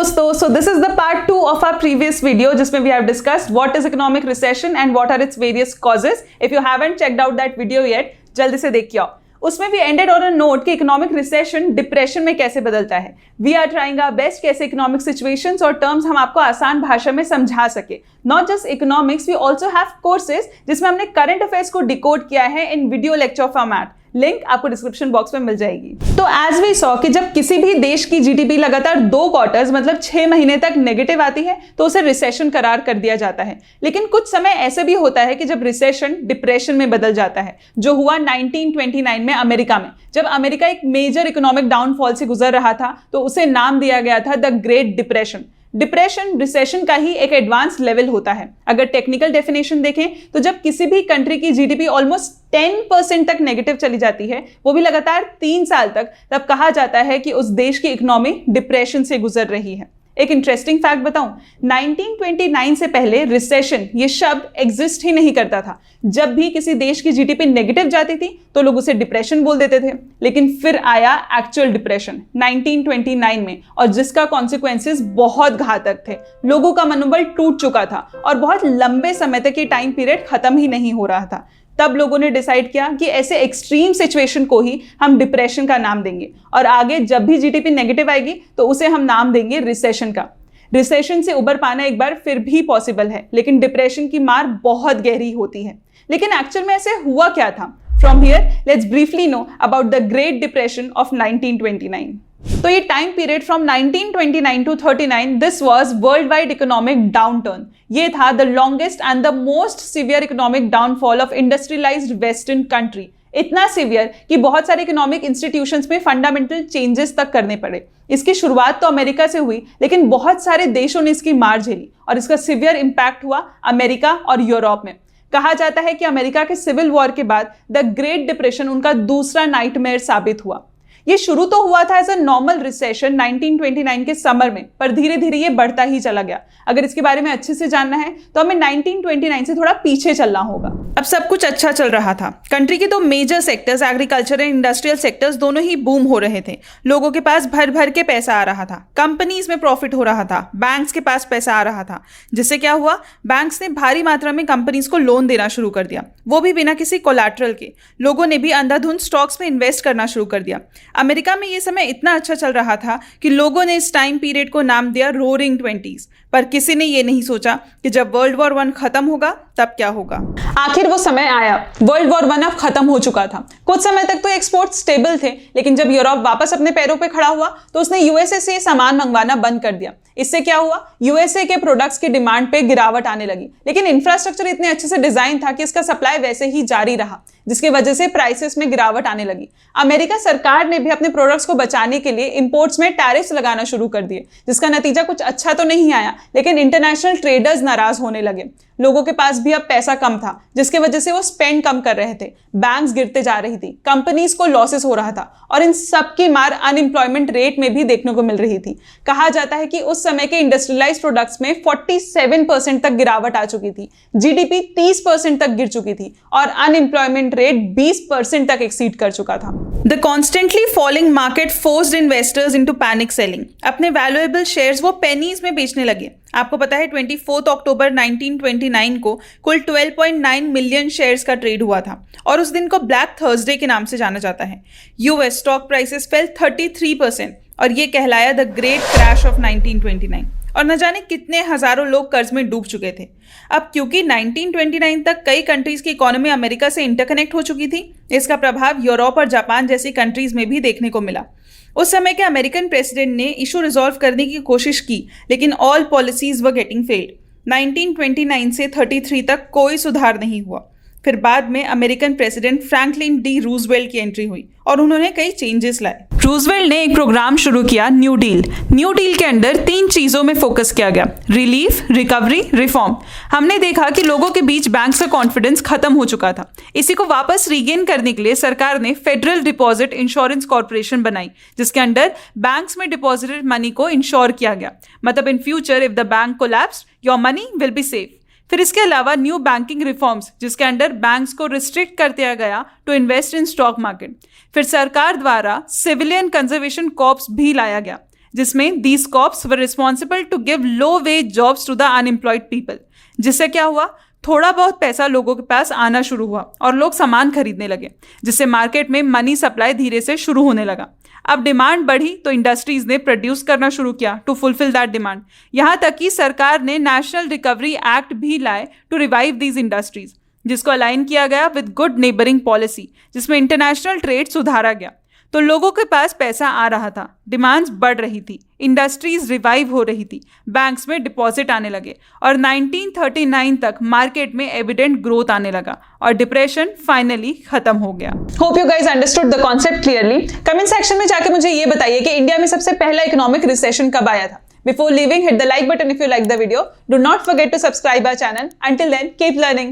दोस्तों, so this is the part 2 of our previous video जिसमें we have discussed what is economic recession and what are its various causes. If you haven't checked out that video yet, जल्दी से देखिए आओ. उसमें भी ended on a note कि economic recession depression में कैसे बदलता है. We are trying our best कैसे इकोनॉमिक सिचुएशंस और टर्म्स हम आपको आसान भाषा में समझा सके. Not just economics, we also have courses जिसमें हमने करंट अफेयर्स को डिकोड किया है in video lecture format. Link आपको डिस्क्रिप्शन बॉक्स में मिल जाएगी. तो एज वी सॉ कि जब किसी भी देश की जीडीपी लगातार 2 क्वार्टर्स मतलब 6 महीने तक नेगेटिव आती है तो उसे रिसेशन करार कर दिया जाता है. लेकिन कुछ समय ऐसे भी होता है कि जब रिसेशन डिप्रेशन में बदल जाता है, जो हुआ 1929 में अमेरिका में. जब अमेरिका एक मेजर इकोनॉमिक डाउनफॉल से गुजर रहा था तो उसे नाम दिया गया था the great depression. Depression recession का ही एक एडवांस लेवल होता है. अगर टेक्निकल डेफिनेशन देखें तो जब किसी भी कंट्री की जीडीपी ऑलमोस्ट 10% तक नेगेटिव चली जाती है, वो भी लगातार 3 साल तक, तब कहा जाता है कि उस देश की इकोनॉमी डिप्रेशन से गुजर रही है. एक इंटरेस्टिंग फैक्ट बताऊं, 1929 से पहले रिसेशन ये शब्द एग्जिस्ट ही नहीं करता था. जब भी किसी देश की जीडीपी नेगेटिव जाती थी तो लोग उसे डिप्रेशन बोल देते थे. लेकिन फिर आया एक्चुअल डिप्रेशन 1929 में, और जिसका कॉन्सिक्वेंसेस बहुत घातक थे. लोगों का मनोबल टूट चुका था और बहुत लंबे समय तक ये टाइम पीरियड खत्म ही नहीं हो रहा था. तब लोगों ने डिसाइड किया कि ऐसे एक्सट्रीम सिचुएशन को ही हम डिप्रेशन का नाम देंगे, और आगे जब भी जीडीपी नेगेटिव आएगी तो उसे हम नाम देंगे रिसेशन का. रिसेशन से उबर पाना एक बार फिर भी पॉसिबल है, लेकिन डिप्रेशन की मार बहुत गहरी होती है. लेकिन एक्चुअल में ऐसे हुआ क्या था? From here let's briefly know about the great depression of 1929. तो ये time period from 1929 to 39, this was world wide economic downturn. ये था the longest and the most severe economic downfall of industrialised western country. इतना severe कि बहुत सारे economic institutions में fundamental changes तक करने पड़े. इसकी शुरुआत तो अमेरिका से हुई, लेकिन बहुत सारे देशों ने इसकी मार झेली और इसका सीवियर इंपैक्ट हुआ अमेरिका और यूरोप में. कहा जाता है कि अमेरिका के सिविल वॉर के बाद द ग्रेट डिप्रेशन उनका दूसरा नाइटमेयर साबित हुआ. ये शुरू तो हुआ था एज अ नॉर्मल रिसेशन 1929 के समर में, पर धीरे धीरे ये बढ़ता ही चला गया. अगर इसके बारे में अच्छे से जानना है तो हमें 1929 से थोड़ा पीछे चलना होगा. अब सब कुछ अच्छा चल रहा था. कंट्री के 2 major sectors, agriculture and industrial sectors, दोनों ही बूम हो रहे थे. लोगों के पास भर भर के पैसा आ रहा था, कंपनीज में प्रॉफिट हो रहा था, बैंक्स के पास पैसा आ रहा था. जिससे क्या हुआ, बैंक्स ने भारी मात्रा में कंपनीज को लोन देना शुरू कर दिया, वो भी बिना किसी कोलैटरल के. लोगों ने भी अंधाधुंध स्टॉक्स में इन्वेस्ट करना शुरू कर दिया. अमेरिका में ये समय इतना अच्छा चल रहा था कि लोगों ने इस टाइम पीरियड को नाम दिया रोरिंग 20s. पर किसी ने ये नहीं सोचा कि जब वर्ल्ड वॉर 1 खत्म होगा तब क्या होगा. आखिर वो समय आया. वर्ल्ड वॉर 1 अब खत्म हो चुका था. कुछ समय तक तो एक्सपोर्ट स्टेबल थे, लेकिन जब यूरोप वापस अपने पैरों पे खड़ा हुआ तो उसने यूएसए से सामान मंगवाना बंद कर दिया. इससे क्या हुआ, यूएसए के प्रोडक्ट्स की डिमांड पे गिरावट आने लगी. लेकिन इंफ्रास्ट्रक्चर इतने अच्छे से डिजाइन था कि इसका सप्लाई वैसे ही जारी रहा, जिसकी वजह से प्राइसेस में गिरावट आने लगी. अमेरिका सरकार ने भी अपने प्रोडक्ट्स को बचाने के लिए इंपोर्ट्स में टैरिफ्स लगाना शुरू कर दिए, जिसका नतीजा कुछ अच्छा तो नहीं आया, लेकिन इंटरनेशनल ट्रेडर्स नाराज होने लगे. लोगों के पास भी अब पैसा कम था, जिसकी वजह से वो स्पेंड कम कर रहे थे. बैंक्स गिरते जा रही थी, कंपनीज को लॉसेस हो रहा था, और इन सब की मार अनएम्प्लॉयमेंट रेट में भी देखने को मिल रही थी. कहा जाता है कि उस समय के इंडस्ट्रियलाइज्ड प्रोडक्ट्स में 47% तक गिरावट आ चुकी थी, जीडीपी 30% तक गिर चुकी थी, और अनएम्प्लॉयमेंट रेट 20% तक एक्सीड कर चुका था. The constantly falling market forced investors into panic selling. अपने वैल्यूएबल शेयर्स वो पेनीज में बेचने लगे. आपको पता है 24 अक्टूबर 1929 को कुल 12.9 मिलियन शेयर्स का ट्रेड हुआ था, और उस दिन को ब्लैक थर्सडे के नाम से जाना जाता है. यूएस स्टॉक प्राइसेस फेल 33%, और ये कहलाया द ग्रेट क्रैश ऑफ 1929. और न जाने कितने हजारों लोग कर्ज में डूब चुके थे. अब क्योंकि 1929 तक कई कंट्रीज की इकोनॉमी अमेरिका से इंटरकनेक्ट हो चुकी थी, इसका प्रभाव यूरोप और जापान जैसी कंट्रीज में भी देखने को मिला. उस समय के अमेरिकन प्रेसिडेंट ने इशू रिजॉल्व करने की कोशिश की, लेकिन all policies were getting failed. 1929 से 33 तक कोई सुधार नहीं हुआ. फिर बाद में American president Franklin D Roosevelt की एंट्री हुई और उन्होंने कई चेंजेस लाए. रूजवेल्ट ने एक प्रोग्राम शुरू किया, न्यू डील. न्यू डील के अंदर 3 चीजों में फोकस किया गया, रिलीफ, रिकवरी, रिफॉर्म. हमने देखा कि लोगों के बीच बैंक्स का कॉन्फिडेंस खत्म हो चुका था. इसी को वापस रीगेन करने के लिए सरकार ने फेडरल डिपॉजिट इंश्योरेंस कॉर्पोरेशन बनाई, जिसके अंदर बैंक्स में डिपॉजिटेड मनी को इंश्योर किया गया. मतलब in future if the bank collapse, your money will be safe. फिर इसके अलावा न्यू बैंकिंग रिफॉर्म्स, जिसके अंडर बैंक्स को रिस्ट्रिक्ट कर दिया गया to invest in stock market. फिर सरकार द्वारा सिविलियन कंजर्वेशन कॉर्प्स भी लाया गया, जिसमें these corps were responsible to give low wage jobs to the unemployed people. जिससे क्या हुआ, थोड़ा बहुत पैसा लोगों के पास आना शुरू हुआ और लोग सामान खरीदने लगे, जिससे मार्केट में मनी सप्लाई धीरे से शुरू होने लगा। अब डिमांड बढ़ी तो इंडस्ट्रीज ने प्रोड्यूस करना शुरू किया टू फुलफिल दैट डिमांड। यहाँ तक कि सरकार ने नेशनल रिकवरी एक्ट भी लाए टू रिवाइव दीज इंडस्ट्रीज, जिसको अलाइन किया गया विद गुड नेबरिंग पॉलिसी, जिसमें इंटरनेशनल ट्रेड सुधारा गया। तो लोगों के पास पैसा आ रहा था, डिमांड्स बढ़ रही थी, इंडस्ट्रीज रिवाइव हो रही थी, बैंक्स में डिपॉजिट आने लगे और 1939 तक मार्केट में एविडेंट ग्रोथ आने लगा और डिप्रेशन फाइनली खत्म हो गया। Hope you guys understood the concept clearly. Comment section में जाके मुझे ये बताइए कि इंडिया में सबसे पहला इकोनॉमिक रिसेशन कब आया था। Before leaving, hit the like button if you like the video. Do not forget to subscribe our channel. Until then, keep learning.